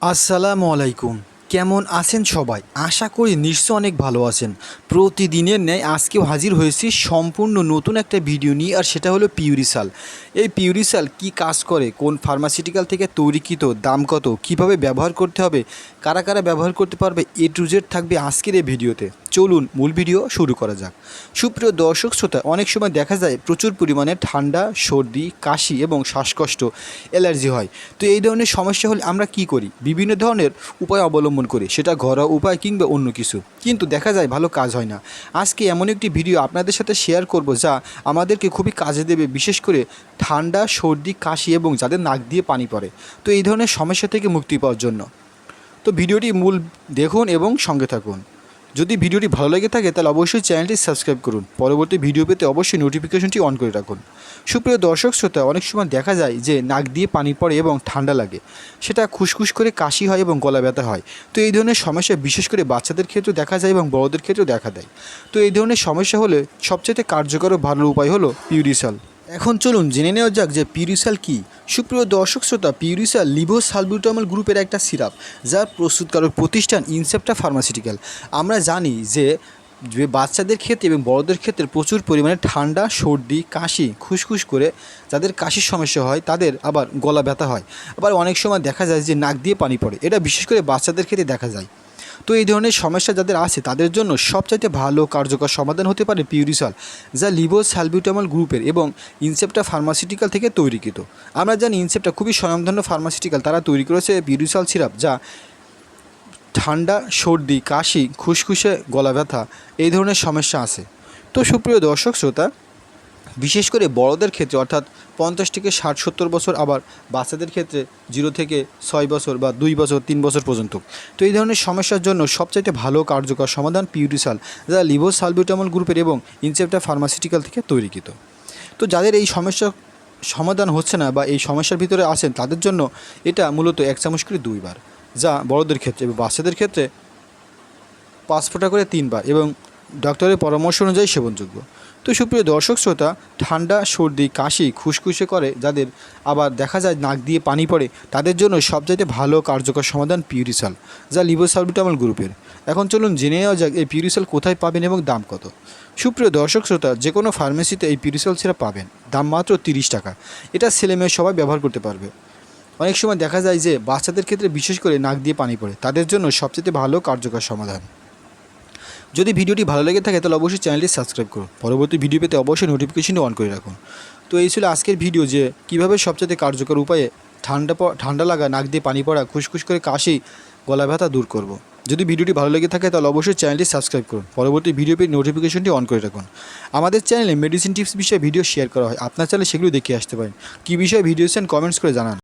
আসসালামু আলাইকুম। কেমন আছেন সবাই? আশা করি নিশ্চয় অনেক ভালো আছেন। প্রতিদিনের ন্যায় আজকেও হাজির হয়েছি সম্পূর্ণ নতুন একটা ভিডিও নিয়ে, আর সেটা হলো পিউরিসাল। এই পিউরিসাল কি কাজ করে, কোন ফার্মাসিউটিক্যাল থেকে তৈরিকৃত, দাম কত, কিভাবে ব্যবহার করতে হবে, কারা কারা ব্যবহার করতে পারবে, এ টু জেড থাকবে আজকের এই ভিডিওতে। চলুন মূল ভিডিও শুরু করা যাক। সুপ্রিয় দর্শক শ্রোতা, অনেক সময় দেখা যায় প্রচুর পরিমাণে ঠান্ডা, সর্দি, কাশি এবং শ্বাসকষ্ট, অ্যালার্জি হয়। তো এই ধরনের সমস্যা হলে আমরা কি করি? বিভিন্ন ধরনের উপায় অবলম্বন করি, সেটা ঘরোয়া উপায় কিংবা অন্য কিছু, কিন্তু দেখা যায় ভালো কাজ হয় না। আজকে এমন একটি ভিডিও আপনাদের সাথে শেয়ার করব যা আমাদেরকে খুবই কাজে দেবে, বিশেষ করে ঠান্ডা, সর্দি, কাশি এবং যাদের নাক দিয়ে পানি পড়ে। তো এই ধরনের সমস্যা থেকে মুক্তি পাওয়ার জন্য তো ভিডিওটি মূল দেখুন এবং সঙ্গে থাকুন। যদি ভিডিওটি ভালো লেগে থাকে তাহলে অবশ্যই চ্যানেলটি সাবস্ক্রাইব করুন। পরবর্তী ভিডিও পেতে অবশ্যই নোটিফিকেশনটি অন করে রাখুন। সুপ্রিয় দর্শক শ্রোতা, অনেক সময় দেখা যায় যে নাক দিয়ে পানি পড়ে এবং ঠান্ডা লাগে, সেটা খুসখুস করে কাশি হয় এবং গলা ব্যথা হয়। তো এই ধরনের সমস্যা বিশেষ করে বাচ্চাদের ক্ষেত্রেও দেখা যায় এবং বড়দের ক্ষেত্রেও দেখা দেয়। তো এই ধরনের সমস্যা হলে সবচেয়ে কার্যকর ও ভালো উপায় হলো পিউরিসাল। এখন চলুন জেনে নেওয়া যাক যে পিউরিসাল কী। সুপ্রিয় দর্শক শ্রোতা, পিউরিসাল লিভোসালবিউটামল গ্রুপের একটা সিরাপ, যার প্রস্তুতকারক প্রতিষ্ঠান ইনসেপ্টা ফার্মাসিউটিক্যাল। আমরা জানি যে বাচ্চাদের ক্ষেত্রে এবং বড়দের ক্ষেত্রে প্রচুর পরিমাণে ঠান্ডা, সর্দি, কাশি, খুসখুস করে যাদের কাশির সমস্যা হয় তাদের আবার গলা ব্যথা হয়। আবার অনেক সময় দেখা যায় যে নাক দিয়ে পানি পড়ে, এটা বিশেষ করে বাচ্চাদের ক্ষেত্রে দেখা যায়। তো এই ধরনের সমস্যা যাদের আছে তাদের জন্য সবচাইতে ভালো কার্যকর সমাধান হতে পারে পিউরিসাল, যা লিভোসালবিউটামল গ্রুপের এবং ইনসেপ্টা ফার্মাসিউটিক্যাল থেকে তৈরিকৃত। আমরা জানি ইনসেপ্টা খুবই স্বনামধন্য ফার্মাসিউটিক্যাল, তারা তৈরি করেছে পিউরিসাল সিরাপ, যা ঠান্ডা, সর্দি, কাশি, খুসখুসে গলা ব্যথা এই ধরনের সমস্যা আছে। তো সুপ্রিয় দর্শক শ্রোতা, বিশেষ করে বড়দের ক্ষেত্রে অর্থাৎ 50 থেকে 60-70 বছর, আবার বাচ্চাদের ক্ষেত্রে 0 থেকে 6 বছর বা 2 বছর 3 বছর পর্যন্ত, তো এই ধরনের সমস্যার জন্য সবচাইতে ভালো কার্যকর সমাধান পিউরিসাল, যা লিভোসালবিউটামল গ্রুপের এবং ইনসেপ্টা ফার্মাসিউটিক্যাল থেকে তৈরিকৃত। তো যাদের এই সমস্যা সমাধান হচ্ছে না বা এই সমস্যার ভিতরে আছেন তাদের জন্য এটা মূলত 1 চামচ করে 2 বার, যা বড়দের ক্ষেত্রে এবং বাচ্চাদের ক্ষেত্রে 5 ফোঁটা করে 3 বার এবং ডক্টরের পরামর্শ অনুযায়ী সেবনযোগ্য। তো সুপ্রিয় দর্শক শ্রোতা, ঠান্ডা, সর্দি, কাশি, খুসখুসে করে যাদের, আবার দেখা যায় নাক দিয়ে পানি পড়ে, তাদের জন্য সবচাইতে ভালো কার্যকর সমাধান পিউরিসাল, যা লিভোসালবিউটামল গ্রুপের। এখন চলুন জেনে নেওয়া যাক এই পিউরিসাল কোথায় পাবেন এবং দাম কত। সুপ্রিয় দর্শক শ্রোতা, যে কোনো ফার্মেসিতে এই পিউরিসাল সিরাপ পাবেন, দাম মাত্র 30 টাকা। এটা ছেলেমেয়ে সবাই ব্যবহার করতে পারবে। অনেক সময় দেখা যায় যে বাচ্চাদের ক্ষেত্রে বিশেষ করে নাক দিয়ে পানি পড়ে, তাদের জন্য সবচেয়ে ভালো কার্যকর সমাধান। যদি ভিডিওটি ভালো লেগে থাকে তাহলে অবশ্যই চ্যানেলটি সাবস্ক্রাইব করুন। পরবর্তী ভিডিও পেতে অবশ্যই নোটিফিকেশনটি অন করে রাখুন। তো এই ছিল আজকের ভিডিও, যে কীভাবে সবচেয়ে কার্যকর উপায়ে ঠান্ডা লাগা, নাক দিয়ে পানি পড়া, খুসখুস করে কাশি, গলা ব্যথা দূর করব। যদি ভিডিওটি ভালো লেগে থাকে তাহলে অবশ্যই চ্যানেলটি সাবস্ক্রাইব করুন। পরবর্তী ভিডিও পেয়ে নোটিফিকেশনটি অন করে রাখুন। আমাদের চ্যানেলে মেডিসিন টিপস বিষয়ে ভিডিও শেয়ার করা হয়, আপনার চ্যানেলে সেগুলো দেখে আসতে পারেন। কী বিষয়ে ভিডিও চান কমেন্টস করে জানান।